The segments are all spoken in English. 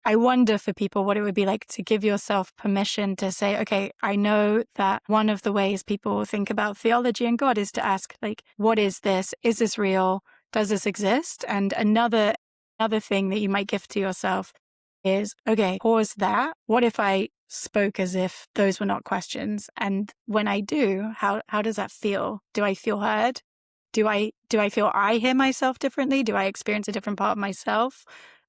I wonder for people what it would be like to give yourself permission to say, okay, I know that one of the ways people think about theology and God is to ask, like, what is this? Is this real? Does this exist? And another thing that you might give to yourself is, okay, pause that. What if I spoke as if those were not questions? And when I do, how does that feel? Do I feel heard? Do I feel I hear myself differently? Do I experience a different part of myself?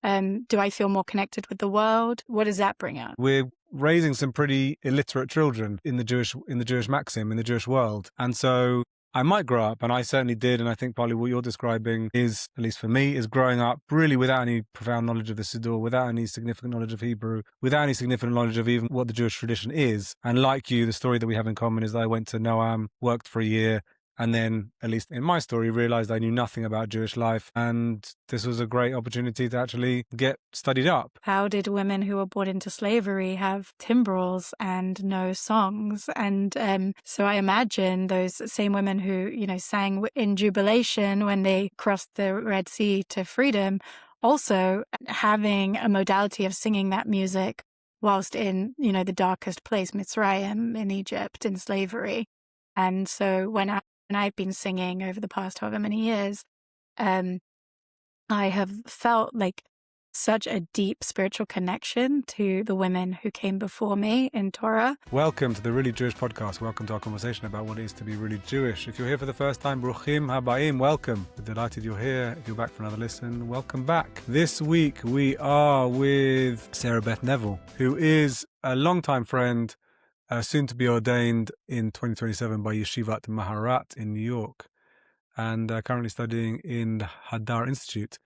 Do I feel more connected with the world? What does that bring up? We're raising some pretty illiterate children in the Jewish maxim, in the Jewish world. And so I might grow up, and I certainly did, and I think partly what you're describing is, at least for me, is growing up really without any profound knowledge of the Siddur, without any significant knowledge of Hebrew, without any significant knowledge of even what the Jewish tradition is. And like you, the story that we have in common is that I went to Noam, worked for a year, and then, at least in my story, realized I knew nothing about Jewish life. And this was a great opportunity to actually get studied up. How did women who were brought into slavery have timbrels and no songs? And so I imagine those same women who, sang in jubilation when they crossed the Red Sea to freedom, also having a modality of singing that music whilst in, the darkest place, Mitzrayim, in Egypt, in slavery. And so when I've been singing over the past however many years, I have felt like such a deep spiritual connection to the women who came before me in Torah. Welcome to the Really Jewish podcast. Welcome to our conversation about what it is to be really Jewish. If you're here for the first time, Bruchim Habayim, welcome. We're delighted you're here. If you're back for another listen, welcome back. This week we are with Sarah Beth Neville, who is a longtime friend, soon to be ordained in 2027 by Yeshivat Maharat in New York, and currently studying in the Hadar Institute,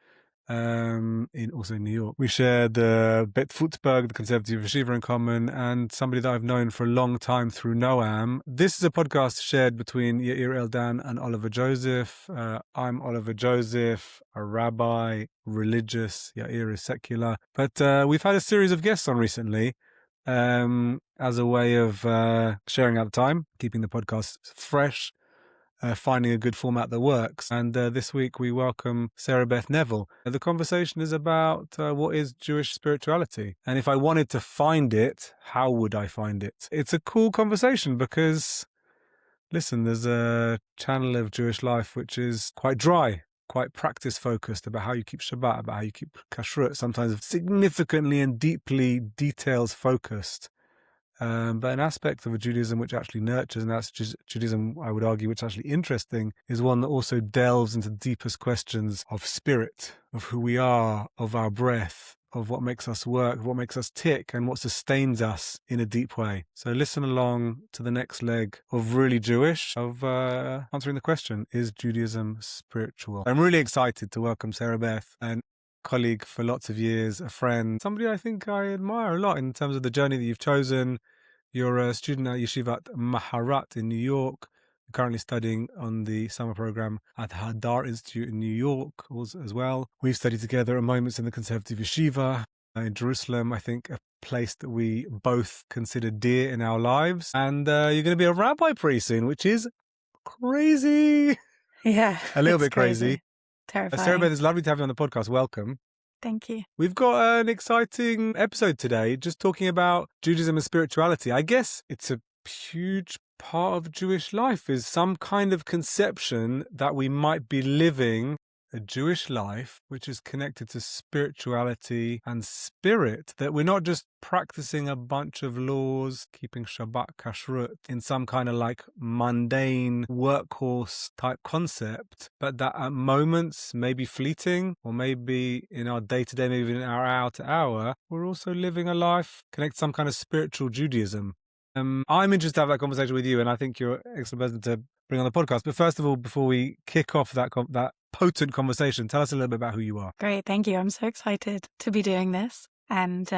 also in New York. We shared Bet Futzberg, the conservative yeshiva, in common, and somebody that I've known for a long time through Noam. This is a podcast shared between Yair Eldan and Oliver Joseph. I'm Oliver Joseph, a rabbi, religious. Yair is secular. But we've had a series of guests on recently, as a way of sharing out the time, keeping the podcast fresh, finding a good format that works. And this week we welcome Sarah Beth Neville. The conversation is about what is Jewish spirituality. And if I wanted to find it, how would I find it? It's a cool conversation because, listen, there's a channel of Jewish life which is quite dry, quite practice-focused, about how you keep Shabbat, about how you keep kashrut, sometimes significantly and deeply details-focused. But an aspect of a Judaism which actually nurtures, and that's Judaism, I would argue, which is actually interesting, is one that also delves into the deepest questions of spirit, of who we are, of our breath, of what makes us work, what makes us tick, and what sustains us in a deep way. So listen along to the next leg of Really Jewish, of answering the question, is Judaism spiritual? I'm really excited to welcome Sarah Beth, and colleague for lots of years, a friend, somebody I think I admire a lot in terms of the journey that you've chosen. You're a student at Yeshivat Maharat in New York, currently studying on the summer program at Hadar Institute in New York as well. We've studied together at moments in the conservative yeshiva in Jerusalem, I think a place that we both consider dear in our lives. And you're going to be a rabbi pretty soon, which is crazy. Yeah. A little bit crazy. Terrifying. Sarah Beth, it's lovely to have you on the podcast. Welcome. Thank you. We've got an exciting episode today, just talking about Judaism and spirituality. I guess it's a huge part of Jewish life, is some kind of conception that we might be living a Jewish life which is connected to spirituality and spirit, that we're not just practicing a bunch of laws, keeping Shabbat kashrut in some kind of like mundane workhorse type concept, but that at moments, maybe fleeting, or maybe in our day-to-day, maybe in our hour-to-hour, we're also living a life connected to some kind of spiritual Judaism. I'm interested to have that conversation with you, and I think you're an excellent person to bring on the podcast. But first of all, before we kick off that potent conversation, tell us a little bit about who you are. Great, thank you. I'm so excited to be doing this. And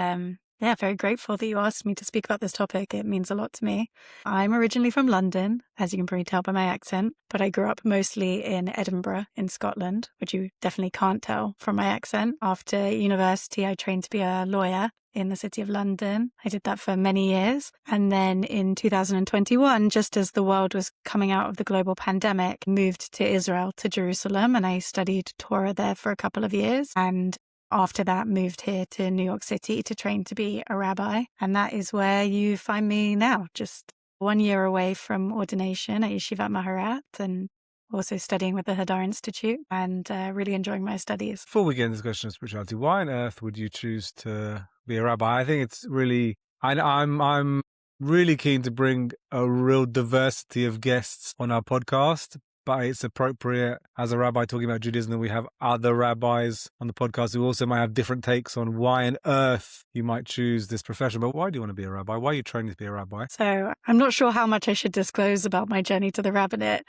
very grateful that you asked me to speak about this topic. It means a lot to me. I'm originally from London, as you can probably tell by my accent, but I grew up mostly in Edinburgh in Scotland, which you definitely can't tell from my accent. After university, I trained to be a lawyer in the city of London. I did that for many years. And then in 2021, just as the world was coming out of the global pandemic, moved to Israel, to Jerusalem, and I studied Torah there for a couple of years. And after that, moved here to New York City to train to be a rabbi. And that is where you find me now, just 1 year away from ordination at Yeshivat Maharat, and also studying with the Hadar Institute, and really enjoying my studies. Before we get into the question of spirituality, why on earth would you choose to be a rabbi? I think it's really, I'm really keen to bring a real diversity of guests on our podcast. But it's appropriate as a rabbi talking about Judaism that we have other rabbis on the podcast who also might have different takes on why on earth you might choose this profession. But why do you want to be a rabbi? Why are you training to be a rabbi? So I'm not sure how much I should disclose about my journey to the rabbinate.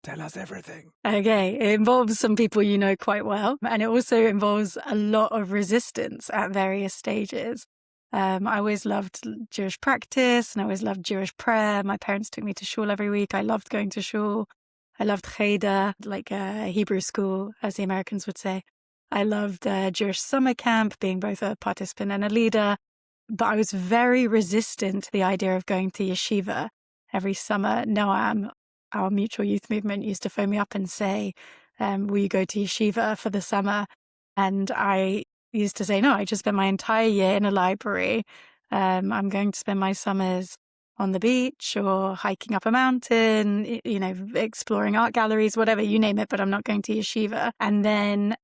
Tell us everything. Okay, it involves some people you know quite well, and it also involves a lot of resistance at various stages. I always loved Jewish practice, and I always loved Jewish prayer. My parents took me to shul every week. I loved going to shul. I loved cheder, like Hebrew school, as the Americans would say. I loved Jewish summer camp, being both a participant and a leader. But I was very resistant to the idea of going to yeshiva every summer. Noam, our mutual youth movement, used to phone me up and say, will you go to yeshiva for the summer? And I used to say, no, I just spent my entire year in a library. I'm going to spend my summers on the beach or hiking up a mountain, exploring art galleries, whatever, you name it, but I'm not going to yeshiva. And then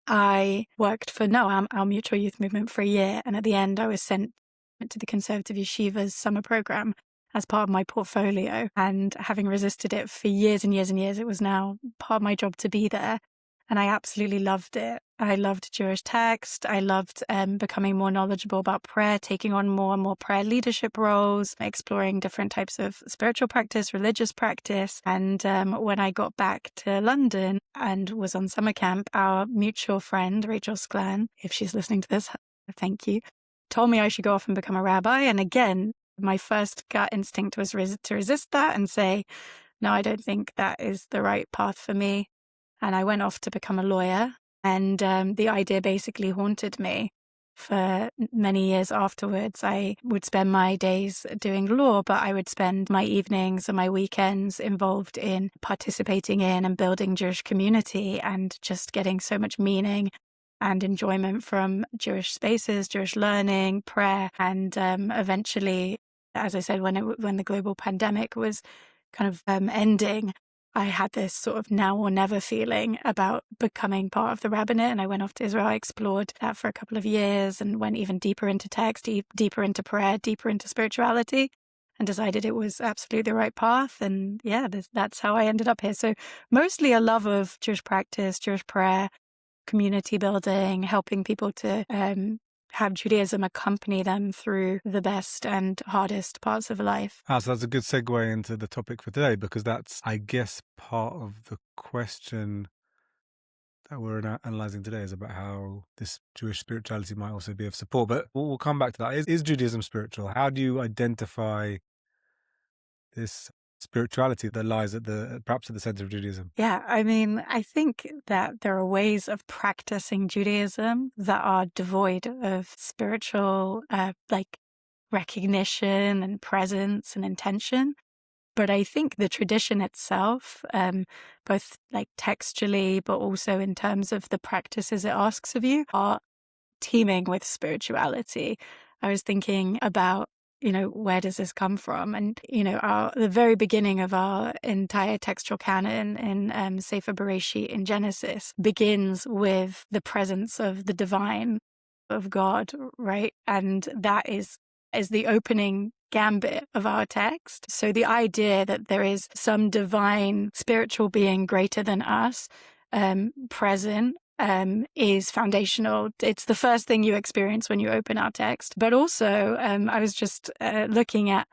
I worked for Noam, our mutual youth movement, for a year. And at the end, I was sent to the conservative yeshiva's summer program as part of my portfolio. And having resisted it for years and years and years, it was now part of my job to be there. And I absolutely loved it. I loved Jewish text. I loved becoming more knowledgeable about prayer, taking on more and more prayer leadership roles, exploring different types of spiritual practice, religious practice. And when I got back to London and was on summer camp, our mutual friend, Rachel Sklan, if she's listening to this, thank you, told me I should go off and become a rabbi. And again, my first gut instinct was to resist that and say, no, I don't think that is the right path for me. And I went off to become a lawyer. And the idea basically haunted me for many years afterwards. I would spend my days doing law, but I would spend my evenings and my weekends involved in participating in and building Jewish community and just getting so much meaning and enjoyment from Jewish spaces, Jewish learning, prayer. And eventually, as I said, when the global pandemic was kind of ending, I had this sort of now or never feeling about becoming part of the rabbinate. And I went off to Israel. I explored that for a couple of years and went even deeper into text, deeper into prayer, deeper into spirituality, and decided it was absolutely the right path. And yeah, that's how I ended up here. So mostly a love of Jewish practice, Jewish prayer, community building, helping people to have Judaism accompany them through the best and hardest parts of life. So that's a good segue into the topic for today, because that's, I guess, part of the question that we're analysing today is about how this Jewish spirituality might also be of support. But we'll come back to that. Is Judaism spiritual? How do you identify this spirituality that lies perhaps at the center of Judaism? Yeah, I mean, I think that there are ways of practicing Judaism that are devoid of spiritual, recognition and presence and intention. But I think the tradition itself, both like textually, but also in terms of the practices it asks of you, are teeming with spirituality. I was thinking about, where does this come from? And, the very beginning of our entire textual canon in Sefer Bereshit in Genesis begins with the presence of the divine, of God, right? And that is the opening gambit of our text. So the idea that there is some divine spiritual being greater than us, present, is foundational. It's the first thing you experience when you open our text. But also, I was just looking at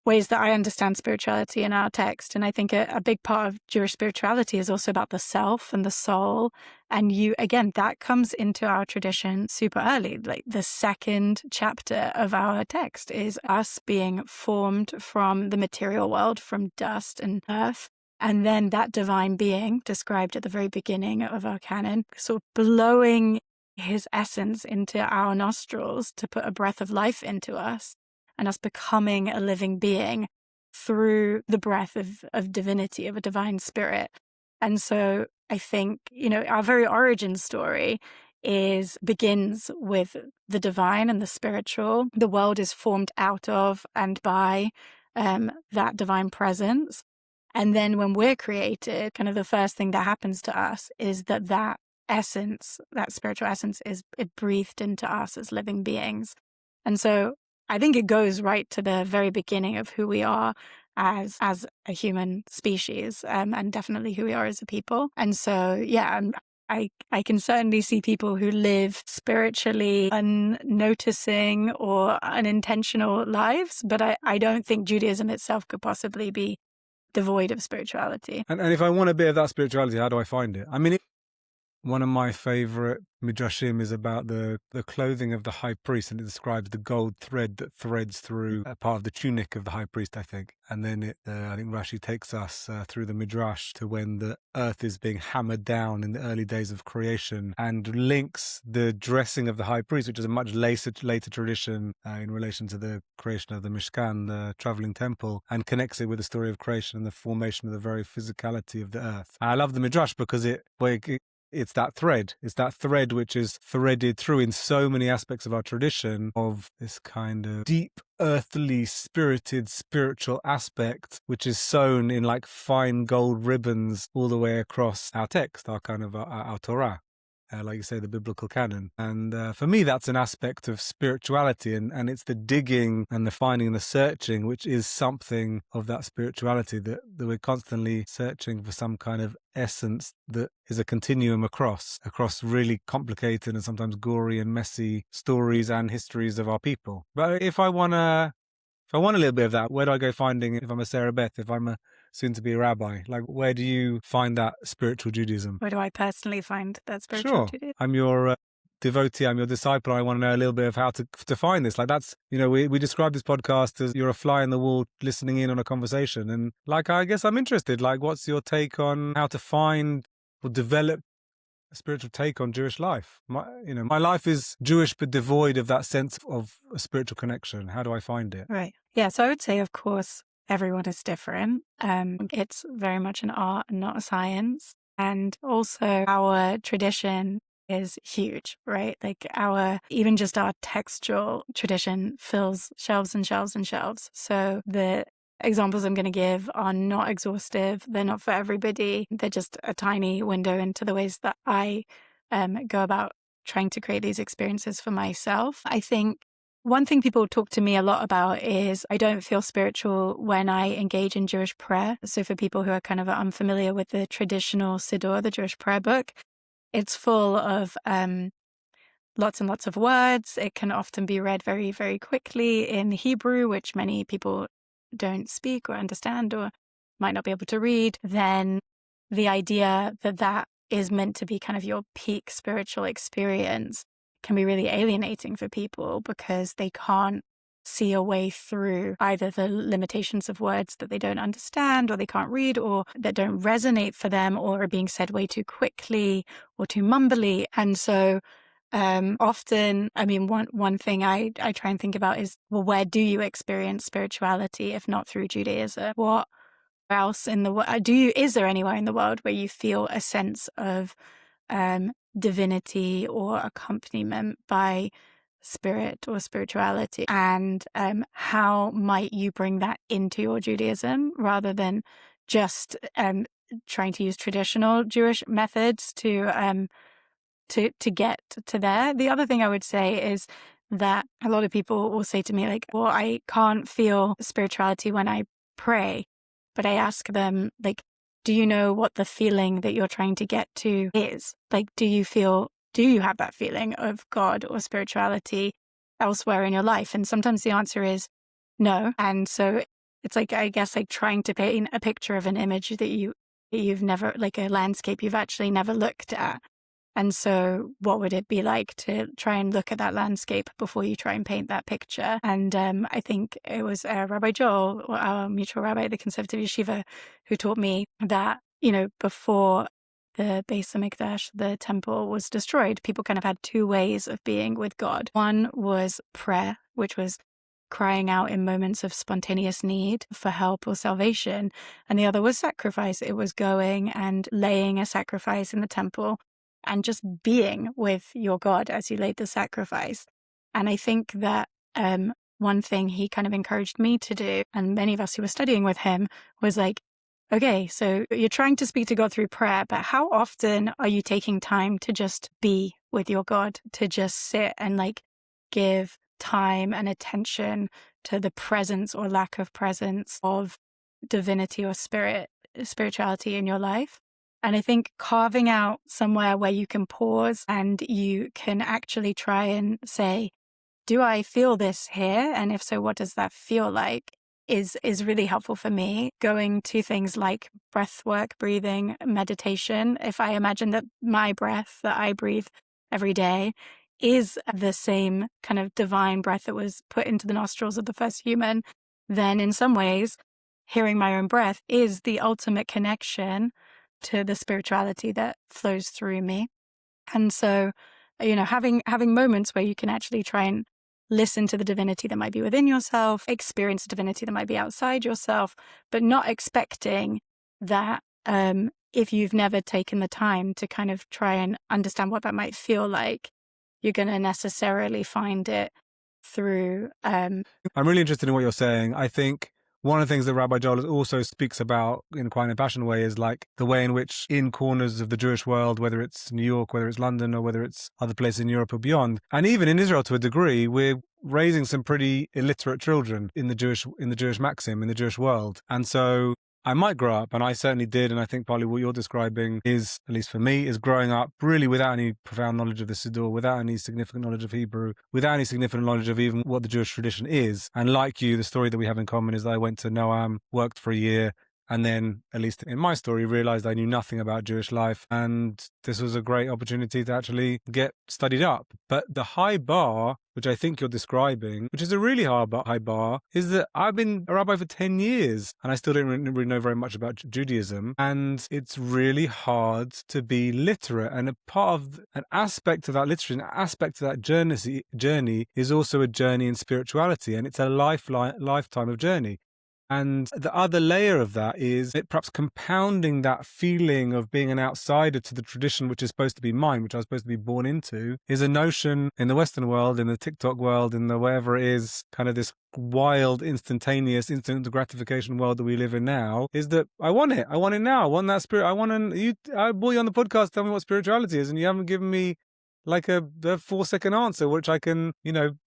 ways that I understand spirituality in our text. And I think a big part of Jewish spirituality is also about the self and the soul. And again, that comes into our tradition super early. Like the second chapter of our text is us being formed from the material world, from dust and earth. And then that divine being described at the very beginning of our canon, sort of blowing his essence into our nostrils to put a breath of life into us, and us becoming a living being through the breath of divinity, of a divine spirit. And so I think, our very origin story begins with the divine and the spiritual. The world is formed out of and by that divine presence. And then when we're created, kind of the first thing that happens to us is that essence, that spiritual essence, is breathed into us as living beings. And so I think it goes right to the very beginning of who we are as a human species, and definitely who we are as a people. And so, yeah, I can certainly see people who live spiritually unnoticing or unintentional lives, but I don't think Judaism itself could possibly be devoid of spirituality. And if I want a bit of that spirituality, how do I find it? I mean, one of my favorite midrashim is about the clothing of the high priest, and it describes the gold thread that threads through a part of the tunic of the high priest, I think. And then I think Rashi takes us through the midrash to when the earth is being hammered down in the early days of creation, and links the dressing of the high priest, which is a much later tradition in relation to the creation of the Mishkan, the traveling temple, and connects it with the story of creation and the formation of the very physicality of the earth. I love the midrash because it's that thread. It's that thread which is threaded through in so many aspects of our tradition of this kind of deep, earthly, spirited, spiritual aspect, which is sewn in like fine gold ribbons all the way across our text, our kind of our Torah. Like you say, the biblical canon. And for me, that's an aspect of spirituality. And it's the digging and the finding and the searching, which is something of that spirituality, that we're constantly searching for some kind of essence that is a continuum across really complicated and sometimes gory and messy stories and histories of our people. But if I want a little bit of that, where do I go finding it? If I'm a Sarah Beth, if I'm a soon to be a rabbi, like where do you find that spiritual Judaism? Where do I personally find that spiritual Sure. Judaism? I'm your devotee, I'm your disciple. I want to know a little bit of how to find this. Like that's, we describe this podcast as you're a fly in the wall listening in on a conversation. And like, I guess I'm interested, like what's your take on how to find or develop a spiritual take on Jewish life? My life is Jewish, but devoid of that sense of a spiritual connection. How do I find it? Right. Yeah. So I would say, of course, everyone is different. It's very much an art and not a science. And also our tradition is huge, right? Like even just our textual tradition fills shelves and shelves and shelves. So the examples I'm going to give are not exhaustive. They're not for everybody. They're just a tiny window into the ways that I go about trying to create these experiences for myself. I think one thing people talk to me a lot about is I don't feel spiritual when I engage in Jewish prayer. So for people who are kind of unfamiliar with the traditional Siddur, the Jewish prayer book, it's full of lots and lots of words. It can often be read very, very quickly in Hebrew, which many people don't speak or understand or might not be able to read. Then the idea that is meant to be kind of your peak spiritual experience can be really alienating for people because they can't see a way through either the limitations of words that they don't understand or they can't read or that don't resonate for them or are being said way too quickly or too mumbly. And so often, I mean, one thing I try and think about is, well, where do you experience spirituality if not through Judaism? What else in the world is there anywhere in the world where you feel a sense of divinity or accompaniment by spirit or spirituality? And how might you bring that into your Judaism rather than just trying to use traditional Jewish methods to get to there? The other thing I would say is that a lot of people will say to me, like, well, I can't feel spirituality when I pray. But I ask them, like, do you know what the feeling that you're trying to get to is? Like, do you have that feeling of God or spirituality elsewhere in your life? And sometimes the answer is no. And so it's like, I guess, like trying to paint a picture of an image that you've never, like a landscape you've actually never looked at. And so what would it be like to try and look at that landscape before you try and paint that picture? And I think it was Rabbi Joel, our mutual rabbi at the conservative yeshiva, who taught me that, before the Beis Hamikdash, the temple, was destroyed, people kind of had two ways of being with God. One was prayer, which was crying out in moments of spontaneous need for help or salvation. And the other was sacrifice. It was going and laying a sacrifice in the temple and just being with your God as you laid the sacrifice. And I think that one thing he kind of encouraged me to do, and many of us who were studying with him, was like, okay, so you're trying to speak to God through prayer, but how often are you taking time to just be with your God, to just sit and like give time and attention to the presence or lack of presence of divinity or spirituality in your life? And I think carving out somewhere where you can pause and you can actually try and say, do I feel this here? And if so, what does that feel like? Is really helpful for me. Going to things like breath work, breathing, meditation. If I imagine that my breath that I breathe every day is the same kind of divine breath that was put into the nostrils of the first human, then in some ways, hearing my own breath is the ultimate connection to the spirituality that flows through me. And so, having moments where you can actually try and listen to the divinity that might be within yourself, experience the divinity that might be outside yourself, but not expecting that if you've never taken the time to kind of try and understand what that might feel like, you're going to necessarily find it through. I'm really interested in what you're saying. I think one of the things that Rabbi Joel also speaks about in quite an impassioned way is like the way in which in corners of the Jewish world, whether it's New York, whether it's London, or whether it's other places in Europe or beyond, and even in Israel to a degree, we're raising some pretty illiterate children in the Jewish maxim, in the Jewish world. And so I might grow up, and I certainly did, and I think partly what you're describing is, at least for me, is growing up really without any profound knowledge of the Siddur, without any significant knowledge of Hebrew, without any significant knowledge of even what the Jewish tradition is. And like you, the story that we have in common is that I went to Noam, worked for a year, and then, at least in my story, realized I knew nothing about Jewish life. And this was a great opportunity to actually get studied up. But the high bar, which I think you're describing, which is a really high bar, is that I've been a rabbi for 10 years and I still don't really know very much about Judaism. And it's really hard to be literate. And a part of an aspect of that literacy, an aspect of that journey is also a journey in spirituality. And it's a lifetime of journey. And the other layer of that is it perhaps compounding that feeling of being an outsider to the tradition which is supposed to be mine, which I was supposed to be born into, is a notion in the Western world, in the TikTok world, in the wherever it is, kind of this wild, instantaneous, instant gratification world that we live in now, is that I want it. I want it now. I want that spirit. I brought you on the podcast, tell me what spirituality is, and you haven't given me like a 4-second answer, which I can,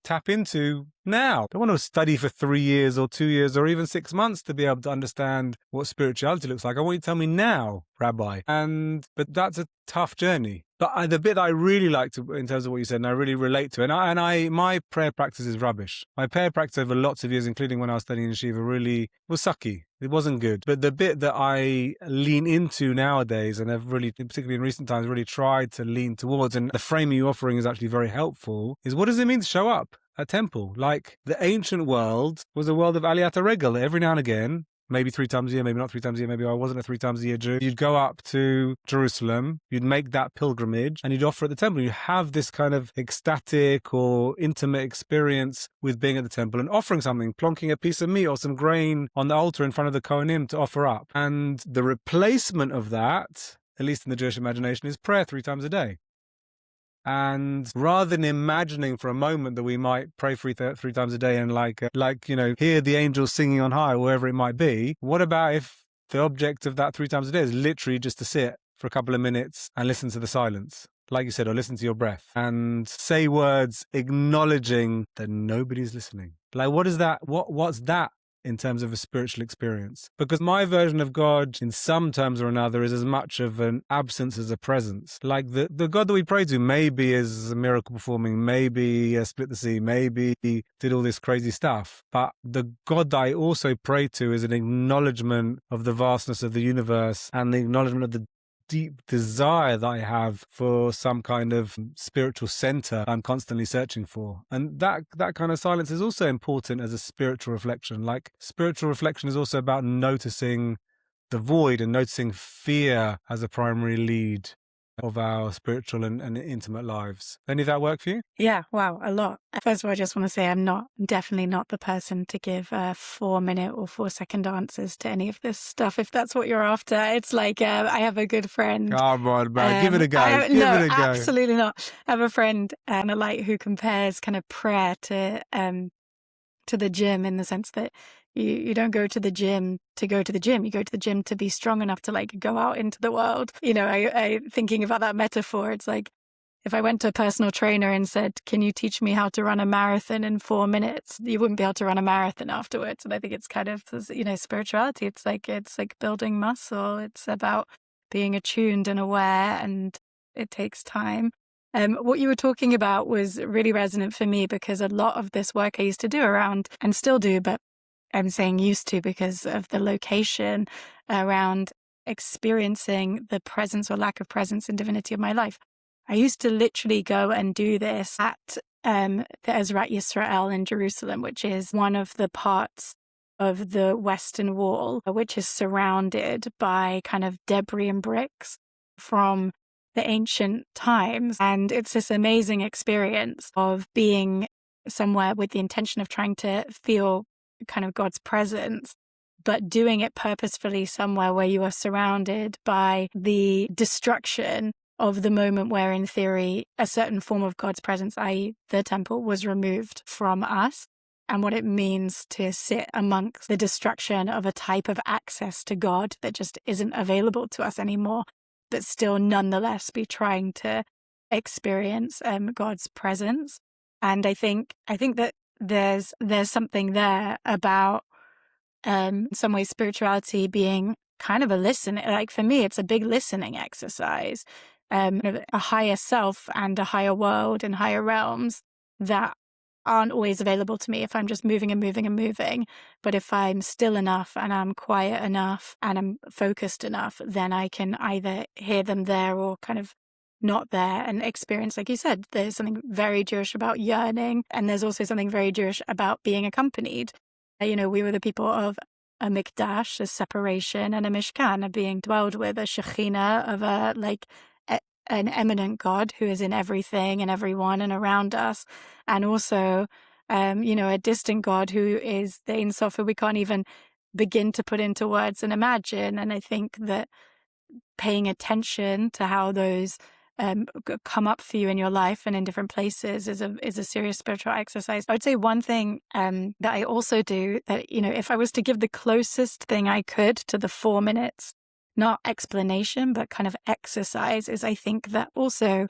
tap into now. I don't want to study for 3 years or 2 years or even 6 months to be able to understand what spirituality looks like. I want you to tell me now, Rabbi. But that's a tough journey. But the bit that I really liked in terms of what you said, and I really relate to, my prayer practice is rubbish. My prayer practice over lots of years, including when I was studying in Yeshiva, really was sucky. It wasn't good. But the bit that I lean into nowadays, and have really, particularly in recent times, really tried to lean towards, and the framing you're offering is actually very helpful, is what does it mean to show up at temple? Like, the ancient world was a world of aliyat regel. Every now and again, maybe 3 times a year, maybe not 3 times a year, maybe I wasn't a 3 times a year Jew, you'd go up to Jerusalem, you'd make that pilgrimage, and you'd offer at the temple. You'd have this kind of ecstatic or intimate experience with being at the temple and offering something, plonking a piece of meat or some grain on the altar in front of the Kohanim to offer up. And the replacement of that, at least in the Jewish imagination, is prayer 3 times a day. And rather than imagining for a moment that we might pray 3 times a day and hear the angels singing on high, wherever it might be, what about if the object of that 3 times a day is literally just to sit for a couple of minutes and listen to the silence, like you said, or listen to your breath and say words acknowledging that nobody's listening? Like, what is that? What's that in terms of a spiritual experience? Because my version of God, in some terms or another, is as much of an absence as a presence. Like the God that we pray to maybe is a miracle performing, maybe split the sea, maybe did all this crazy stuff. But the God that I also pray to is an acknowledgement of the vastness of the universe and the acknowledgement of the deep desire that I have for some kind of spiritual center I'm constantly searching for. And that kind of silence is also important as a spiritual reflection. Like, spiritual reflection is also about noticing the void and noticing fear as a primary lead of our spiritual and intimate lives. Any of that work for you? Yeah, wow, a lot. First of all, I just want to say I'm definitely not the person to give 4-minute or 4-second answers to any of this stuff. If that's what you're after, it's like I have a good friend. Come on, man, give it a go. Give No, it a go. absolutely not. I have a friend and a light who compares kind of prayer to the gym, in the sense that you don't go to the gym to go to the gym. You go to the gym to be strong enough to like go out into the world. You know, I thinking about that metaphor, it's like, if I went to a personal trainer and said, can you teach me how to run a marathon in 4 minutes? You wouldn't be able to run a marathon afterwards. And I think it's kind of, you know, spirituality. It's like building muscle. It's about being attuned and aware, and it takes time. What you were talking about was really resonant for me, because a lot of this work I used to do around, and still do, but I'm saying used to because of the location, around experiencing the presence or lack of presence and divinity of my life. I used to literally go and do this at the Ezrat Yisrael in Jerusalem, which is one of the parts of the Western Wall, which is surrounded by kind of debris and bricks from the ancient times. And it's this amazing experience of being somewhere with the intention of trying to feel kind of God's presence, but doing it purposefully somewhere where you are surrounded by the destruction of the moment where, in theory, a certain form of God's presence, i.e. the temple, was removed from us, and what it means to sit amongst the destruction of a type of access to God that just isn't available to us anymore, but still nonetheless be trying to experience God's presence. And I think that there's something there about in some ways spirituality being kind of a listening, like for me, it's a big listening exercise, a higher self and a higher world and higher realms that aren't always available to me if I'm just moving and moving and moving. But if I'm still enough and I'm quiet enough and I'm focused enough, then I can either hear them there or kind of not there and experience, like you said, there's something very Jewish about yearning, and there's also something very Jewish about being accompanied. You know, we were the people of a mikdash, a separation, and a mishkan, a being dwelled with, a shekhinah of an eminent God who is in everything and everyone and around us, and also, a distant God who is the Ein Sof, who we can't even begin to put into words and imagine. And I think that paying attention to how those come up for you in your life and in different places is a serious spiritual exercise. I would say one thing that I also do, that, if I was to give the closest thing I could to the 4 minutes, not explanation, but kind of exercise, is I think that also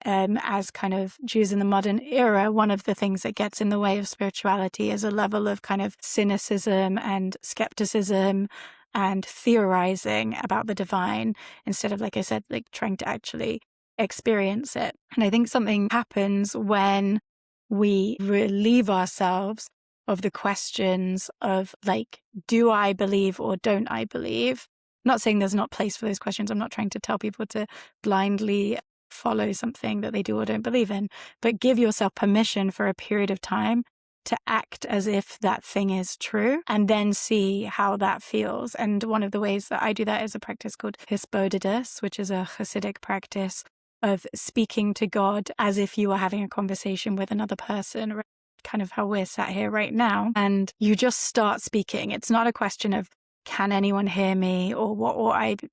as kind of Jews in the modern era, one of the things that gets in the way of spirituality is a level of kind of cynicism and skepticism and theorizing about the divine, instead of, like I said, like trying to actually experience it. And I think something happens when we relieve ourselves of the questions of, like, do I believe or don't I believe? I'm not saying there's not place for those questions. I'm not trying to tell people to blindly follow something that they do or don't believe in, but give yourself permission for a period of time to act as if that thing is true, and then see how that feels. And one of the ways that I do that is a practice called hisbodedus, which is a Hasidic practice of speaking to God as if you were having a conversation with another person, kind of how we're sat here right now. And you just start speaking. It's not a question of, can anyone hear me, or what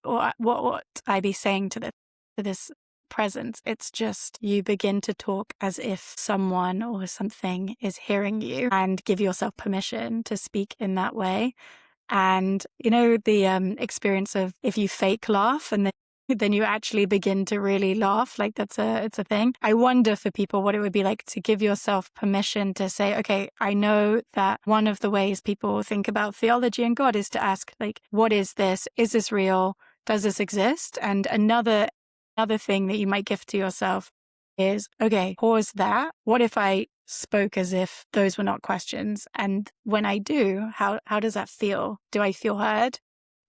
ought I be saying to this presence. It's just, you begin to talk as if someone or something is hearing you, and give yourself permission to speak in that way. And the experience of, if you fake laugh and then you actually begin to really laugh, like it's a thing. I wonder for people what it would be like to give yourself permission to say, okay, I know that one of the ways people think about theology and God is to ask, like, what is this? Is this real? Does this exist? And another thing that you might gift to yourself is, okay, pause that. What if I spoke as if those were not questions? And when I do, how does that feel? Do I feel heard?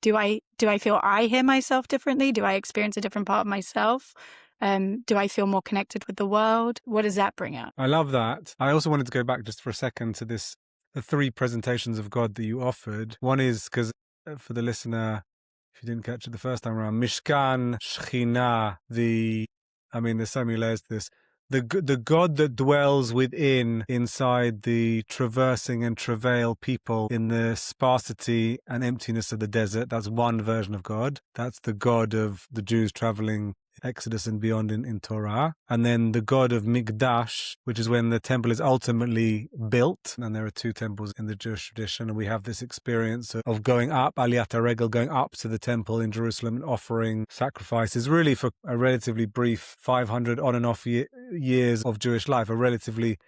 Do I feel I hear myself differently? Do I experience a different part of myself? Do I feel more connected with the world? What does that bring up? I love that. I also wanted to go back just for a second to the 3 presentations of God that you offered. One is, because for the listener, if you didn't catch it the first time around, Mishkan, Shechina, there's so many layers to this. The God that dwells inside the traversing and travail people in the sparsity and emptiness of the desert. That's one version of God. That's the God of the Jews traveling Exodus and beyond in Torah. And then the God of Mikdash, which is when the temple is ultimately built. And there are two temples in the Jewish tradition. And we have this experience of going up, Aliyat HaRegel, going up to the temple in Jerusalem and offering sacrifices, really for a relatively brief 500 on and off years of Jewish life, a relatively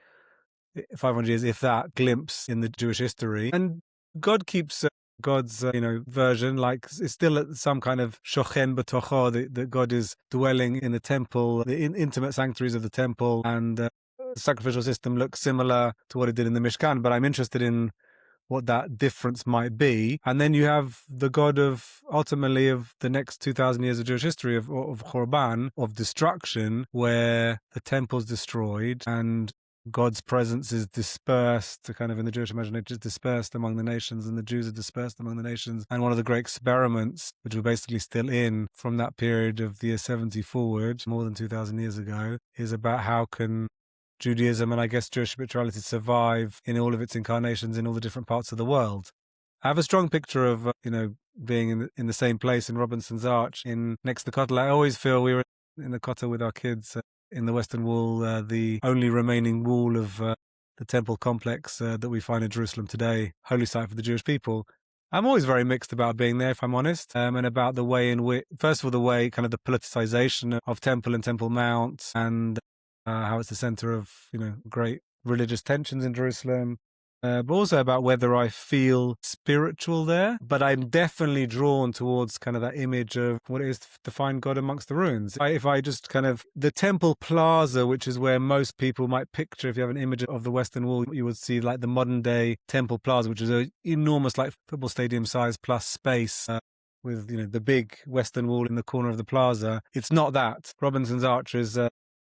500 years, if that, glimpse in the Jewish history. And God keeps God's version, like it's still some kind of shochen b'tocho, that God is dwelling in the temple, the intimate sanctuaries of the temple, and the sacrificial system looks similar to what it did in the Mishkan. But I'm interested in what that difference might be. And then you have the God of, ultimately, of the next 2,000 years of Jewish history of Churban, of destruction, where the temple's destroyed and God's presence is dispersed, kind of in the Jewish imagination, is dispersed among the nations, and the Jews are dispersed among the nations. And one of the great experiments, which we're basically still in from that period of the year 70 forward, more than 2,000 years ago, is about how can Judaism and I guess Jewish spirituality survive in all of its incarnations in all the different parts of the world. I have a strong picture of, being in the same place in Robinson's Arch next to the Kotel. I always feel we were in the Kotel with our kids in the Western Wall, the only remaining wall of the temple complex that we find in Jerusalem today, holy site for the Jewish people. I'm always very mixed about being there, if I'm honest, and about the way in which, first of all, the way kind of the politicization of Temple and Temple Mount, and how it's the center of, great religious tensions in Jerusalem, but also about whether I feel spiritual there. But I'm definitely drawn towards kind of that image of what it is to find God amongst the ruins. If I just kind of, the Temple Plaza, which is where most people might picture, if you have an image of the Western Wall, you would see like the modern day Temple Plaza, which is an enormous, like football stadium size plus space, with, the big Western Wall in the corner of the plaza. It's not that. Robinson's Arch is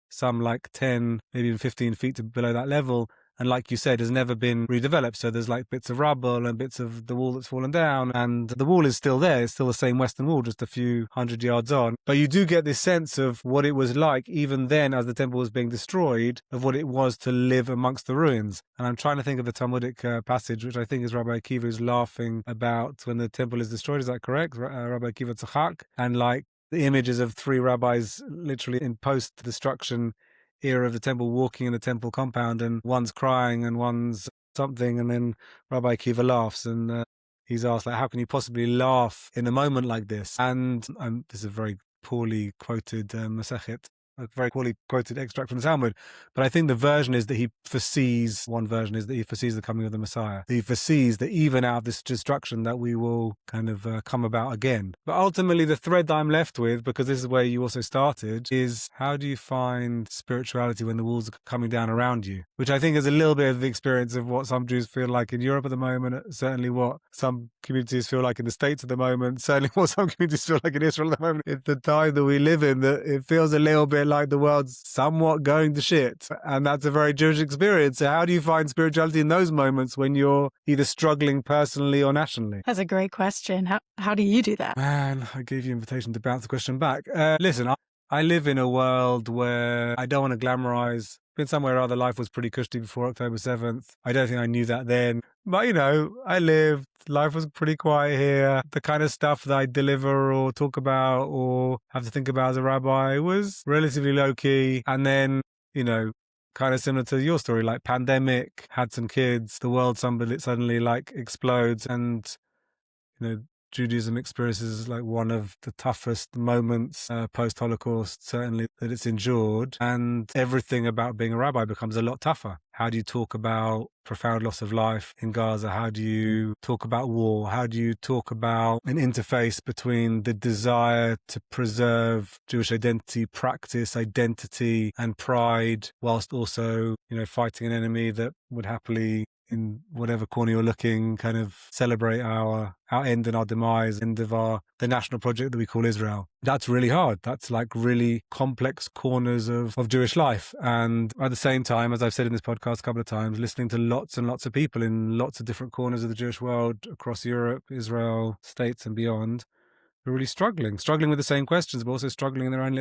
some like 10, maybe even 15 feet below that level. And like you said, has never been redeveloped. So there's like bits of rubble and bits of the wall that's fallen down. And the wall is still there. It's still the same Western Wall, just a few hundred yards on. But you do get this sense of what it was like, even then, as the temple was being destroyed, of what it was to live amongst the ruins. And I'm trying to think of the Talmudic passage, which I think is Rabbi Akiva is laughing about when the temple is destroyed. Is that correct? Rabbi Akiva Tzachak. And like the images of three rabbis literally in post-destruction era of the temple walking in the temple compound, and one's crying and one's something, and then Rabbi Akiva laughs, and he's asked, like, how can you possibly laugh in a moment like this? And this is a very poorly quoted Masechet, a very poorly quoted extract from the Talmud, but I think the version is that one version is that he foresees the coming of the Messiah. He foresees that even out of this destruction that we will kind of come about again. But ultimately the thread that I'm left with, because this is where you also started, is how do you find spirituality when the walls are coming down around you? Which I think is a little bit of the experience of what some Jews feel like in Europe at the moment, certainly what some communities feel like in the States at the moment, certainly what some communities feel like in Israel at the moment. It's the time that we live in that it feels a little bit like the world's somewhat going to shit. And that's a very Jewish experience. So how do you find spirituality in those moments when you're either struggling personally or nationally? That's a great question. How do you do that? Man, I gave you an invitation to bounce the question back. Listen, I live in a world where I don't want to glamorize. Been somewhere or other, life was pretty cushy before October 7th. I don't think I knew that then. But, I lived, life was pretty quiet here. The kind of stuff that I deliver or talk about or have to think about as a rabbi was relatively low-key. And then, kind of similar to your story, like pandemic, had some kids, the world suddenly like explodes, and, Judaism experiences like one of the toughest moments post-Holocaust, certainly, that it's endured. And everything about being a rabbi becomes a lot tougher. How do you talk about profound loss of life in Gaza? How do you talk about war? How do you talk about an interface between the desire to preserve Jewish identity, practice, identity, and pride, whilst also, fighting an enemy that would happily, in whatever corner you're looking, kind of celebrate our end and our demise, end of the national project that we call Israel. That's really hard. That's like really complex corners of Jewish life. And at the same time, as I've said in this podcast a couple of times, listening to lots and lots of people in lots of different corners of the Jewish world across Europe, Israel, States and beyond, who are really struggling with the same questions, but also struggling in their own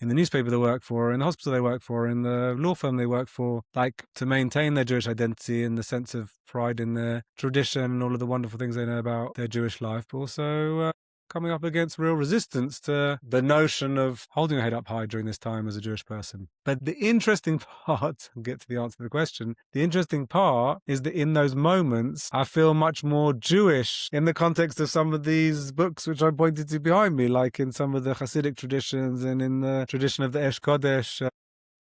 in the newspaper they work for, in the hospital they work for, in the law firm they work for, like to maintain their Jewish identity and the sense of pride in their tradition and all of the wonderful things they know about their Jewish life, but also coming up against real resistance to the notion of holding your head up high during this time as a Jewish person. But the interesting part, I'll get to the answer to the question, the interesting part is that in those moments, I feel much more Jewish in the context of some of these books which I pointed to behind me, like in some of the Hasidic traditions and in the tradition of the Esh Kodesh,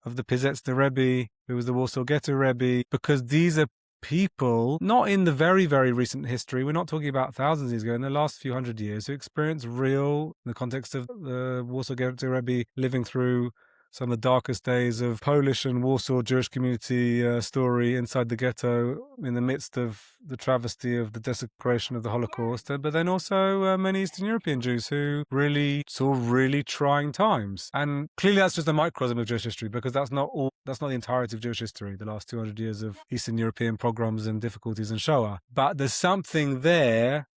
of the Pizetzner Rebbe, who was the Warsaw Ghetto Rebbe, because these are people, not in the very, very recent history, we're not talking about thousands of years ago, in the last few hundred years, who experienced real, in the context of the Warsaw Ghetto Rebbe living through some of the darkest days of Polish and Warsaw Jewish community story inside the ghetto in the midst of the travesty of the desecration of the Holocaust, but then also many Eastern European Jews who really saw really trying times. And clearly that's just a microcosm of Jewish history, because that's not the entirety of Jewish history, the last 200 years of Eastern European pogroms and difficulties and Shoah. But there's something there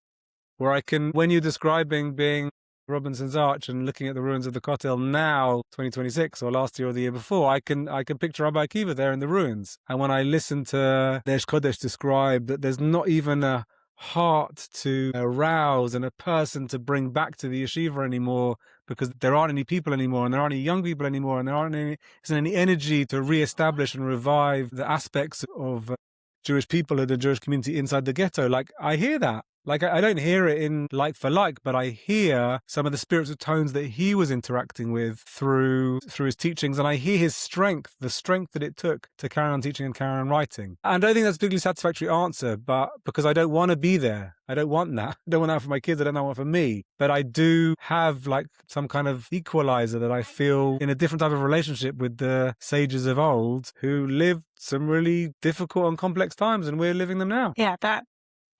where I can, when you're describing being Robinson's Arch and looking at the ruins of the Kotel now, 2026, or last year or the year before, I can picture Rabbi Akiva there in the ruins. And when I listen to Nesh Kodesh describe that there's not even a heart to arouse and a person to bring back to the yeshiva anymore, because there aren't any people anymore, and there aren't any young people anymore, and there isn't any energy to reestablish and revive the aspects of Jewish people and the Jewish community inside the ghetto. Like, I hear that. Like, I don't hear it in like for like, but I hear some of the spiritual tones that he was interacting with through his teachings, and I hear his strength, the strength that it took to carry on teaching and carry on writing. And I don't think that's a particularly satisfactory answer, but because I don't want to be there. I don't want that. I don't want that for my kids. I don't want that for me. But I do have like some kind of equalizer that I feel in a different type of relationship with the sages of old who lived some really difficult and complex times, and we're living them now. Yeah, that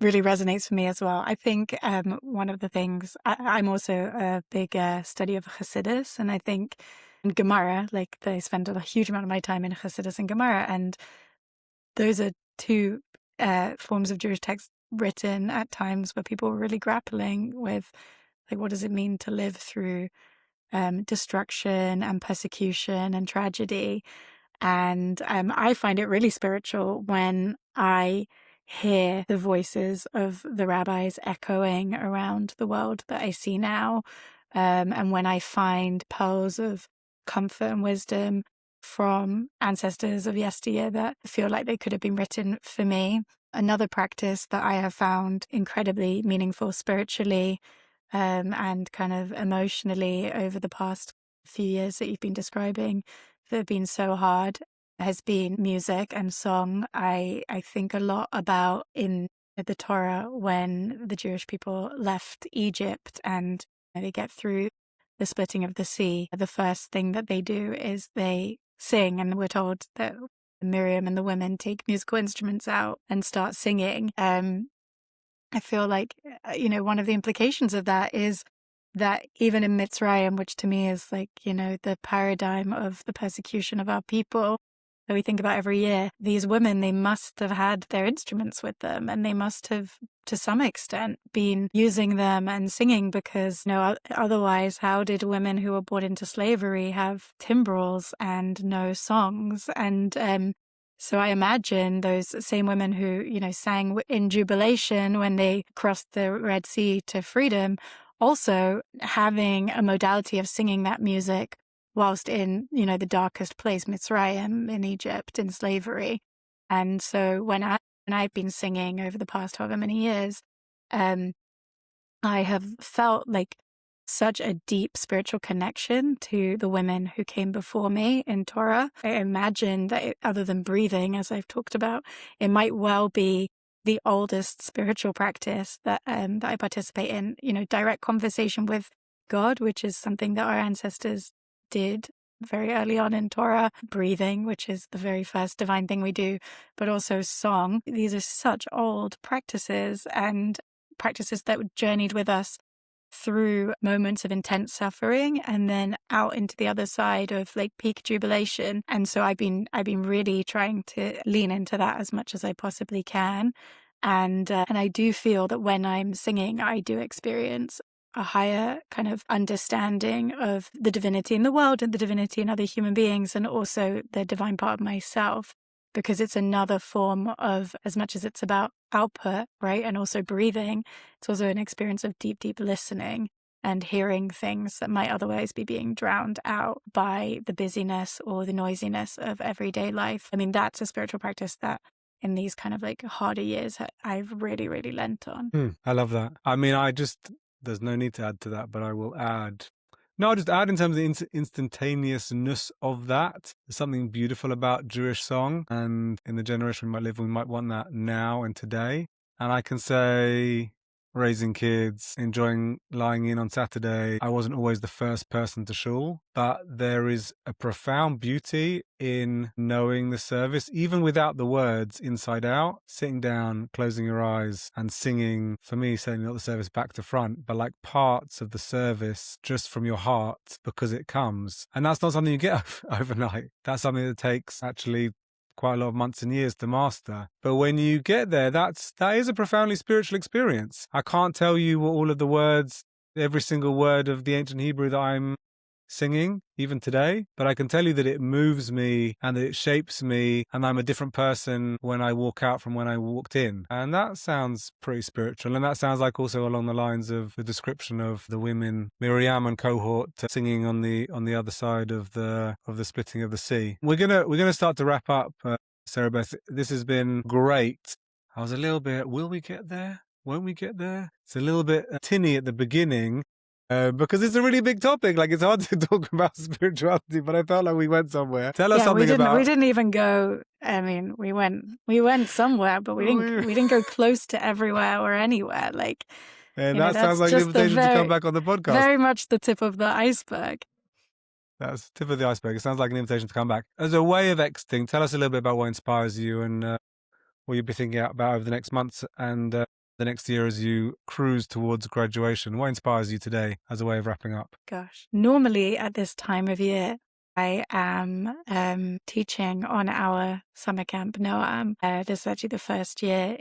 really resonates for me as well. I think one of the things, I'm also a big study of Hasidus, and I think in Gemara, like they spend a huge amount of my time in Hasidus and Gemara, and those are two forms of Jewish text written at times where people were really grappling with, like, what does it mean to live through destruction and persecution and tragedy. And I find it really spiritual when I hear the voices of the rabbis echoing around the world that I see now. And when I find pearls of comfort and wisdom from ancestors of yesteryear that feel like they could have been written for me. Another practice that I have found incredibly meaningful spiritually and kind of emotionally over the past few years that you've been describing that have been so hard has been music and song. I think a lot about in the Torah when the Jewish people left Egypt and they get through the splitting of the sea. The first thing that they do is they sing, and we're told that Miriam and the women take musical instruments out and start singing. I feel like, one of the implications of that is that even in Mitzrayim, which to me is like, the paradigm of the persecution of our people that we think about every year, these women, they must have had their instruments with them, and they must have, to some extent, been using them and singing, because, otherwise, how did women who were brought into slavery have timbrels and no songs? And so I imagine those same women who, sang in jubilation when they crossed the Red Sea to freedom, also having a modality of singing that music whilst in, the darkest place, Mitzrayim in Egypt, in slavery. And so when I've been singing over the past however many years, I have felt like such a deep spiritual connection to the women who came before me in Torah. I imagine that other than breathing, as I've talked about, it might well be the oldest spiritual practice that I participate in, direct conversation with God, which is something that our ancestors did very early on in Torah, breathing, which is the very first divine thing we do, but also song. These are such old practices, and practices that journeyed with us through moments of intense suffering and then out into the other side of like peak jubilation. And so I've been really trying to lean into that as much as I possibly can. And I do feel that when I'm singing, I do experience a higher kind of understanding of the divinity in the world and the divinity in other human beings, and also the divine part of myself, because it's another form of, as much as it's about output, right, and also breathing, it's also an experience of deep, deep listening and hearing things that might otherwise be being drowned out by the busyness or the noisiness of everyday life. I mean, that's a spiritual practice that in these kind of like harder years I've really, really lent on. I love that. I mean, there's no need to add to that, but I will add. No, I'll just add in terms of the instantaneousness of that. There's something beautiful about Jewish song, and in the generation we might live, we might want that now and today. And I can say, raising kids, enjoying lying in on Saturday, I wasn't always the first person to shul, but there is a profound beauty in knowing the service, even without the words inside out, sitting down, closing your eyes and singing, for me, saying not the service back to front, but like parts of the service just from your heart because it comes. And that's not something you get overnight. That's something that takes actually quite a lot of months and years to master. But when you get there, that is a profoundly spiritual experience. I can't tell you what all of the words, every single word of the ancient Hebrew that I'm singing, even today, but I can tell you that it moves me and that it shapes me, and I'm a different person when I walk out from when I walked in. And that sounds pretty spiritual. And that sounds like also along the lines of the description of the women, Miriam and cohort, singing on the other side of the splitting of the sea. We're gonna start to wrap up, Sarah Beth. This has been great. I was a little bit, will we get there? Won't we get there? It's a little bit tinny at the beginning. Because it's a really big topic. Like, it's hard to talk about spirituality, but I felt like we went somewhere. Tell us something about. We didn't even go. I mean, we went somewhere, but we didn't go close to everywhere or anywhere. Like, and that sounds like an invitation to come back on the podcast. Very much the tip of the iceberg. That's the tip of the iceberg. It sounds like an invitation to come back. As a way of exiting, tell us a little bit about what inspires you and what you'll be thinking about over the next months and the next year as you cruise towards graduation. What inspires you today as a way of wrapping up? Gosh, normally at this time of year, I am teaching on our summer camp, Noam. This is actually the first year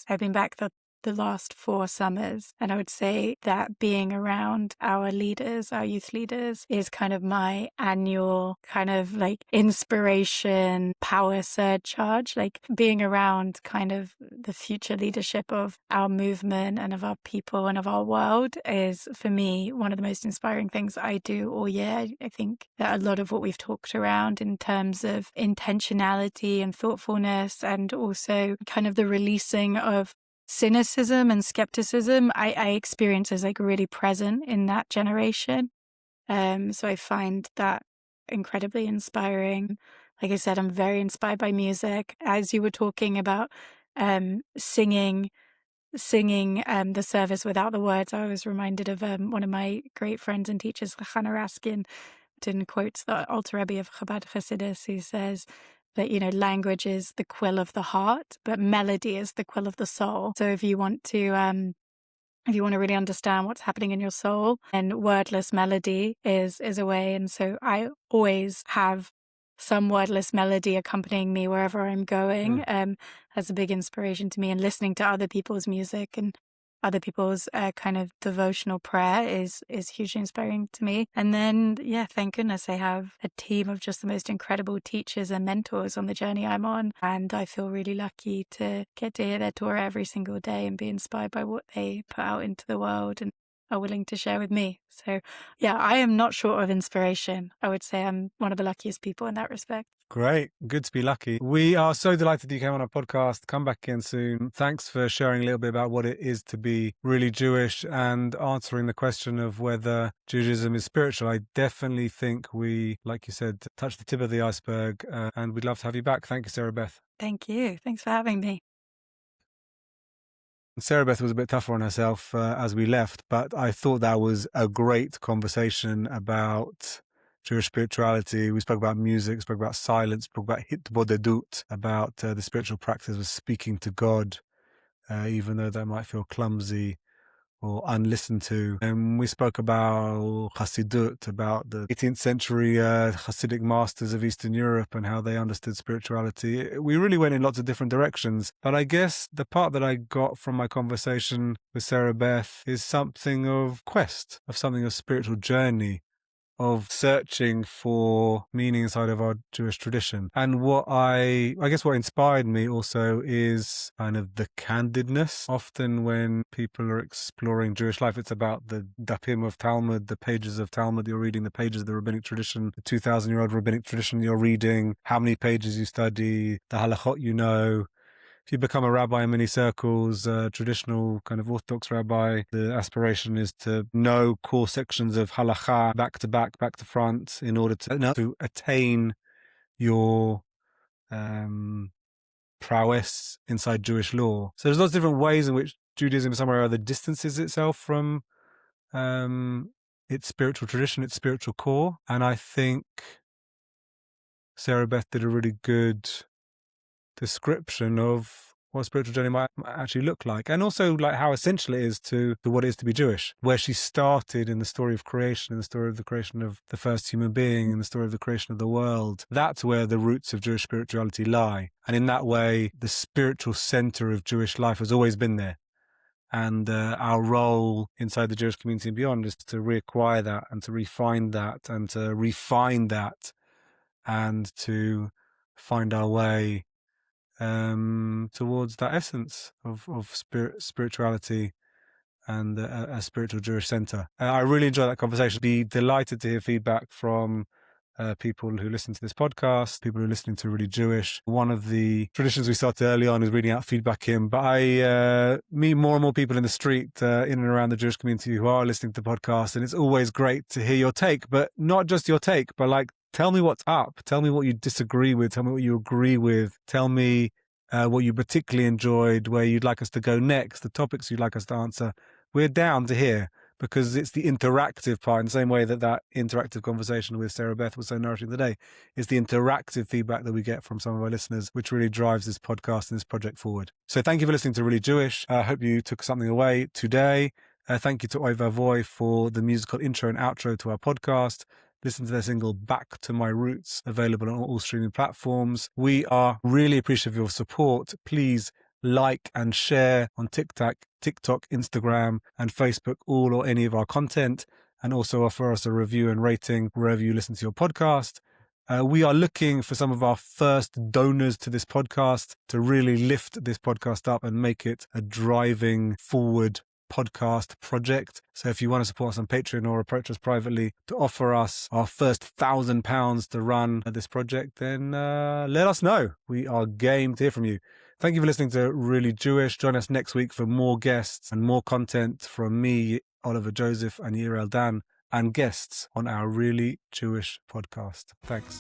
I've been back the last 4 summers. And I would say that being around our leaders, our youth leaders, is kind of my annual kind of like inspiration, power surcharge. Like being around kind of the future leadership of our movement and of our people and of our world is, for me, one of the most inspiring things I do all year. I think that a lot of what we've talked around in terms of intentionality and thoughtfulness, and also kind of the releasing of cynicism and skepticism, I experience as like really present in that generation. So I find that incredibly inspiring. Like I said, I'm very inspired by music. As you were talking about singing the service without the words, I was reminded of one of my great friends and teachers, Hannah Raskin, quotes the Alter Rabbi of Chabad Hasidus, who says that, language is the quill of the heart, but melody is the quill of the soul. So if you want to really understand what's happening in your soul, and wordless melody is a way. And so I always have some wordless melody accompanying me wherever I'm going, as a big inspiration to me. And listening to other people's music and other people's kind of devotional prayer is hugely inspiring to me. And then, thank goodness I have a team of just the most incredible teachers and mentors on the journey I'm on. And I feel really lucky to get to hear their Torah every single day and be inspired by what they put out into the world and are willing to share with me. So, I am not short of inspiration. I would say I'm one of the luckiest people in that respect. Great. Good to be lucky. We are so delighted you came on our podcast. Come back again soon. Thanks for sharing a little bit about what it is to be really Jewish and answering the question of whether Judaism is spiritual. I definitely think we, like you said, touched the tip of the iceberg, and we'd love to have you back. Thank you, Sarah Beth. Thank you. Thanks for having me. Sarah Beth was a bit tougher on herself as we left, but I thought that was a great conversation about Jewish spirituality. We spoke about music, spoke about silence, spoke about hitbodedut, about the spiritual practice of speaking to God, even though that might feel clumsy or unlistened to. And we spoke about Hasidut, about the 18th century Hasidic masters of Eastern Europe and how they understood spirituality. We really went in lots of different directions. But I guess the part that I got from my conversation with Sarah Beth is something of quest, of something of spiritual journey, of searching for meaning inside of our Jewish tradition. And what I guess what inspired me also is kind of the candidness. Often when people are exploring Jewish life, it's about the dapim of Talmud, the pages of Talmud you're reading, the pages of the rabbinic tradition, the 2,000-year-old rabbinic tradition you're reading, how many pages you study, the halachot you know. If you become a rabbi in many circles, a traditional kind of Orthodox rabbi, the aspiration is to know core sections of halakha back to back, back to front, in order to attain your prowess inside Jewish law. So there's lots of different ways in which Judaism in some way or other distances itself from its spiritual tradition, its spiritual core. And I think Sarah Beth did a really good description of what a spiritual journey might actually look like, and also like how essential it is to what it is to be Jewish, where she started in the story of creation, in the story of the creation of the first human being, in the story of the creation of the world. That's where the roots of Jewish spirituality lie. And in that way, the spiritual center of Jewish life has always been there. And our role inside the Jewish community and beyond is to reacquire that and to refine that and to refine that and to find our way towards that essence of spirituality and a spiritual Jewish center. I really enjoyed that conversation. Be delighted to hear feedback from people who listen to this podcast, people who are listening to Really Jewish. One of the traditions we started early on is reading out feedback in, but I meet more and more people in the street in and around the Jewish community who are listening to the podcast, and it's always great to hear your take, but not just your take, but like, tell me what's up. Tell me what you disagree with. Tell me what you agree with. Tell me what you particularly enjoyed, where you'd like us to go next, the topics you'd like us to answer. We're down to hear, because it's the interactive part, in the same way that interactive conversation with Sarah Beth was so nourishing today. It's the interactive feedback that we get from some of our listeners, which really drives this podcast and this project forward. So thank you for listening to Really Jewish. I hope you took something away today. Thank you to Oy Vavoy for the musical intro and outro to our podcast. Listen to their single Back to My Roots, available on all streaming platforms. We are really appreciative of your support. Please like and share on TikTok, Instagram, and Facebook, all or any of our content, and also offer us a review and rating wherever you listen to your podcast. We are looking for some of our first donors to this podcast to really lift this podcast up and make it a driving forward podcast project. So if you want to support us on Patreon or approach us privately to offer us our first £1,000 to run this project, then let us know. We are game to hear from you. Thank you for listening to Really Jewish. Join us next week for more guests and more content from me, Oliver Joseph, and Yair Dan, and guests on our Really Jewish podcast. Thanks.